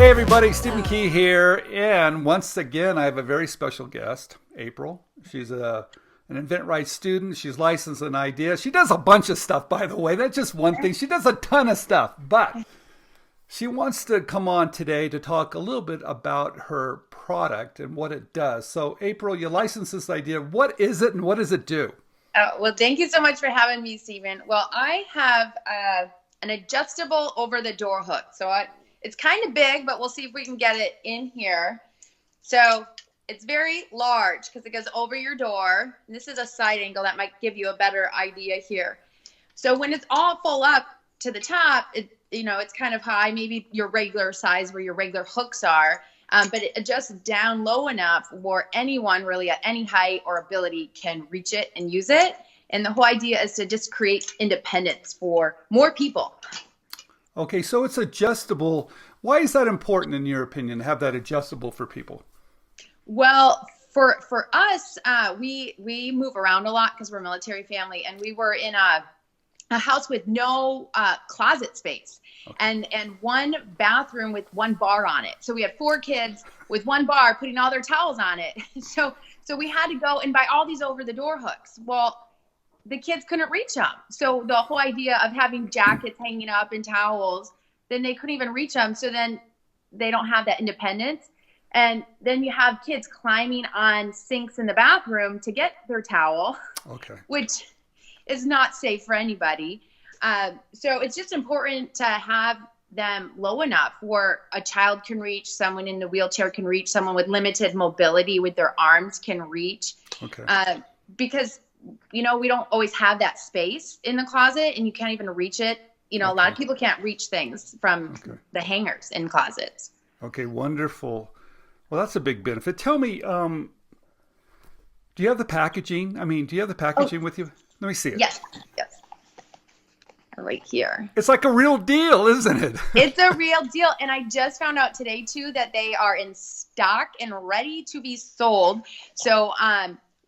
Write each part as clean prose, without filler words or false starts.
Hey everybody, Stephen Key here, and once again I have a very special guest, April. She's an InventRight student. She's licensed in IDEA. She does a bunch of stuff, by the way. That's just one thing. She does a ton of stuff, but she wants to come on today to talk a little bit about her product and what it does. So April, you licensed this IDEA. What is it and what does it do? Well, thank you so much for having me, Stephen. Well, I have an adjustable over-the-door hook. It's kind of big, but we'll see if we can get it in here. So it's very large because it goes over your door. And this is a side angle that might give you a better idea here. So when it's all full up to the top, it's kind of high, maybe your regular size where your regular hooks are. But it adjusts down low enough where anyone really at any height or ability can reach it and use it. And the whole idea is to just create independence for more people. Okay, so it's adjustable. Why is that important in your opinion, to have that adjustable for people? Well, for us, we move around a lot because we're a military family, and we were in a house with no closet space. Okay. And one bathroom with one bar on it. So we had 4 kids with one bar putting all their towels on it. So we had to go and buy all these over the door hooks. Well, the kids couldn't reach them. So the whole idea of having jackets hanging up and towels, then they couldn't even reach them. So then they don't have that independence. And then you have kids climbing on sinks in the bathroom to get their towel, okay, which is not safe for anybody. So it's just important to have them low enough where a child can reach, someone in the wheelchair can reach, someone with limited mobility with their arms can reach. Okay. Because we don't always have that space in the closet, and you can't even reach it. Okay. A lot of people can't reach things from the hangers in closets. Okay, wonderful. Well, that's a big benefit. Tell me, do you have the packaging? Do you have the packaging with you? Let me see it. Yes. Right here. It's like a real deal, isn't it? It's a real deal. And I just found out today, too, that they are in stock and ready to be sold. So,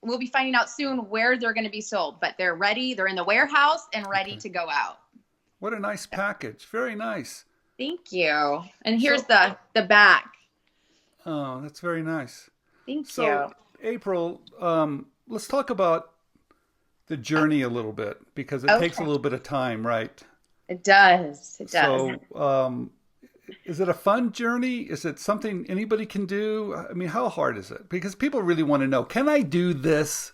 we'll be finding out soon where they're going to be sold, but they're ready. They're in the warehouse and ready to go out. What a nice package. Very nice. Thank you. And here's the back. Oh, that's very nice. Thank you. April, let's talk about the journey a little bit, because it takes a little bit of time, right? It does. It does. So, is it a fun journey? Is it something anybody can do? How hard is it? Because people really want to know, can I do this?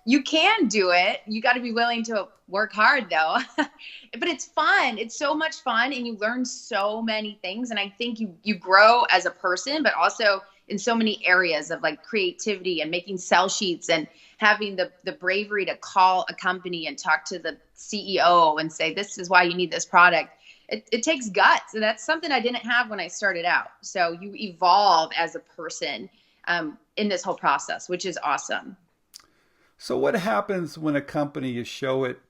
You can do it. You got to be willing to work hard, though. But it's fun. It's so much fun, and you learn so many things. And I think you grow as a person, but also in so many areas of like creativity and making sell sheets and having the bravery to call a company and talk to the CEO and say, this is why you need this product. It takes guts, and that's something I didn't have when I started out. So you evolve as a person in this whole process, which is awesome. So what happens when a company, you show it?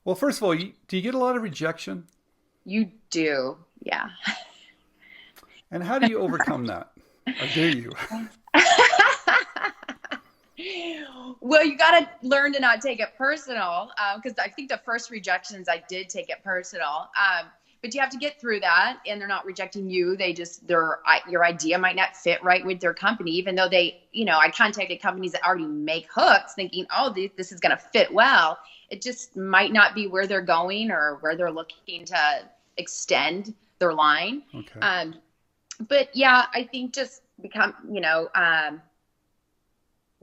Well, first of all, do you get a lot of rejection? You do, yeah. And how do you overcome that? Or do you? Well, you got to learn to not take it personal, because I think the first rejections I did take it personal. But you have to get through that, and they're not rejecting you. Your idea might not fit right with their company, even though I contacted companies that already make hooks thinking, oh, this is going to fit well. It just might not be where they're going or where they're looking to extend their line. Okay. But yeah, I think just become,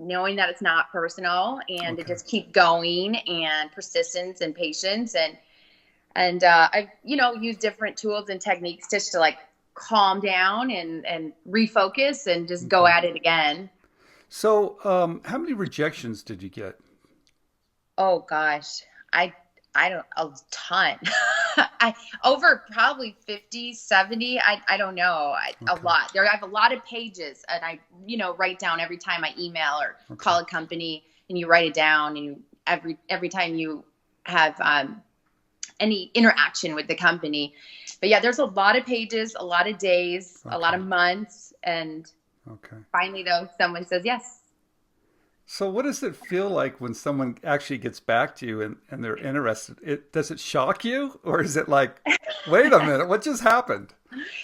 knowing that it's not personal, and to just keep going, and persistence and patience. And I've, used different tools and techniques just to like calm down and refocus and just go at it again. So how many rejections did you get? Oh gosh, I don't, a ton. Over probably 50, 70. I don't know. A lot. I have a lot of pages, and I, write down every time I email or call a company, and you write it down, and every time you have any interaction with the company. But yeah, there's a lot of pages, a lot of days, a lot of months, and finally though, someone says yes. So what does it feel like when someone actually gets back to you and they're interested? Does it shock you, or is it like, wait a minute, what just happened?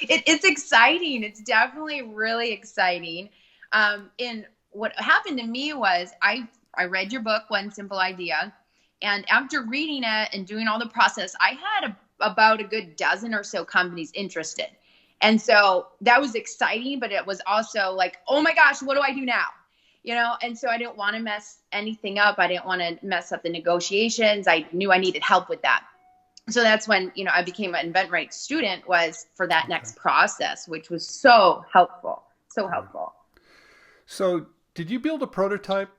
It's exciting. It's definitely really exciting. And what happened to me was I read your book, One Simple Idea, and after reading it and doing all the process, I had about a good dozen or so companies interested. And so that was exciting, but it was also like, oh my gosh, what do I do now? And so I didn't want to mess anything up. I didn't want to mess up the negotiations. I knew I needed help with that. So that's when, I became an InventRight student, was for that Okay. next process, which was so helpful. So Yeah. helpful. So, did you build a prototype?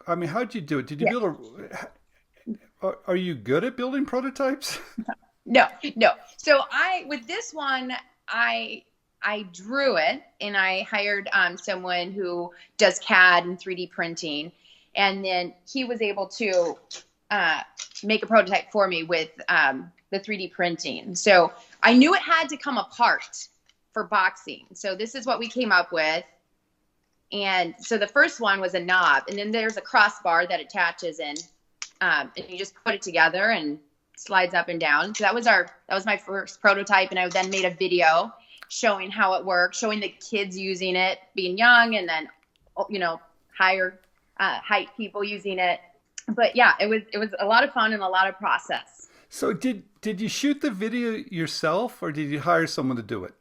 I mean, how did you do it? Did you Yeah. build a? Are you good at building prototypes? No, no. So with this one, I drew it, and I hired someone who does CAD and 3D printing, and then he was able to uh, make a prototype for me with the 3D printing. So I knew it had to come apart for boxing. So this is what we came up with. And so the first one was a knob, and then there's a crossbar that attaches in, and you just put it together and slides up and down. So that was my first prototype, and I then made a video showing how it worked, showing the kids using it, being young, and then higher height people using it. But yeah, it was a lot of fun and a lot of process. So, did you shoot the video yourself, or did you hire someone to do it?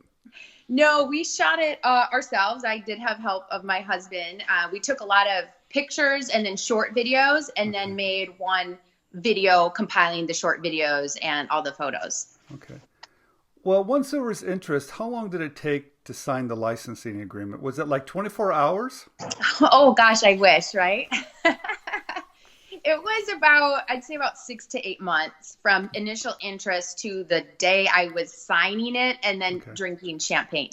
No, we shot it ourselves. I did have help of my husband. We took a lot of pictures and then short videos, and then Okay. made one video compiling the short videos and all the photos. Okay. Well, once there was interest, how long did it take to sign the licensing agreement? Was it like 24 hours? Oh gosh, I wish, right? It was I'd say about 6 to 8 months from initial interest to the day I was signing it and then Okay. drinking champagne.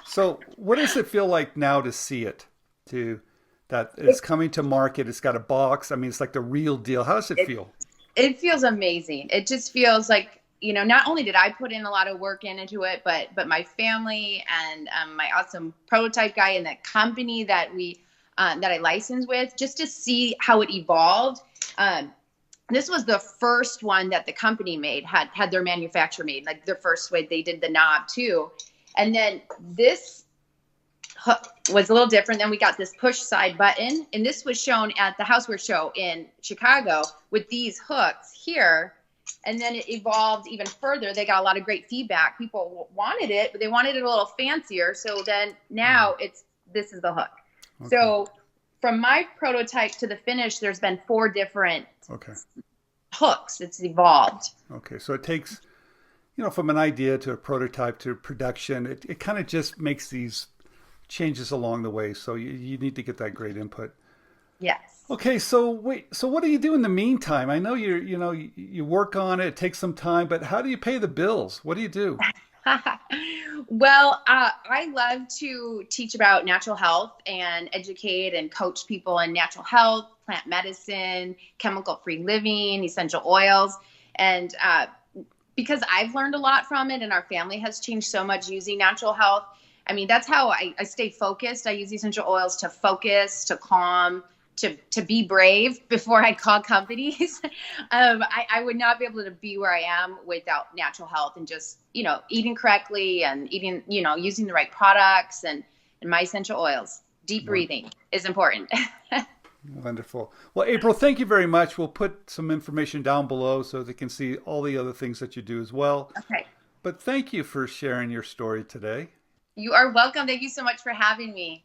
So, what does it feel like now to see it? To that it's coming to market. It's got a box. I mean, it's like the real deal. How does it It, feel? it feels amazing. It just feels like, not only did I put in a lot of work into it, but my family and my awesome prototype guy and the company that I licensed with, just to see how it evolved. This was the first one that the company made, had their manufacturer made, like their first way they did the knob too. And then this hook was a little different. Then we got this push side button, and this was shown at the Houseware show in Chicago with these hooks here. And then it evolved even further. They got a lot of great feedback. People wanted it, but they wanted it a little fancier. So then now this is the hook. Okay. So from my prototype to the finish, there's been 4 different Okay. hooks. It's evolved. Okay. So it takes, from an idea to a prototype to production, it kind of just makes these changes along the way. So you need to get that great input. Yes. Okay, so wait, so what do you do in the meantime? I know you work on it, it takes some time, but how do you pay the bills? What do you do? Well, I love to teach about natural health and educate and coach people in natural health, plant medicine, chemical-free living, essential oils. And because I've learned a lot from it, and our family has changed so much using natural health. I mean, that's how I stay focused. I use essential oils to focus, to calm, to be brave before I call companies. I would not be able to be where I am without natural health and just, eating correctly and eating, using the right products and my essential oils. Deep breathing is important. Wonderful. Well, April, thank you very much. We'll put some information down below so they can see all the other things that you do as well. Okay. But thank you for sharing your story today. You are welcome. Thank you so much for having me.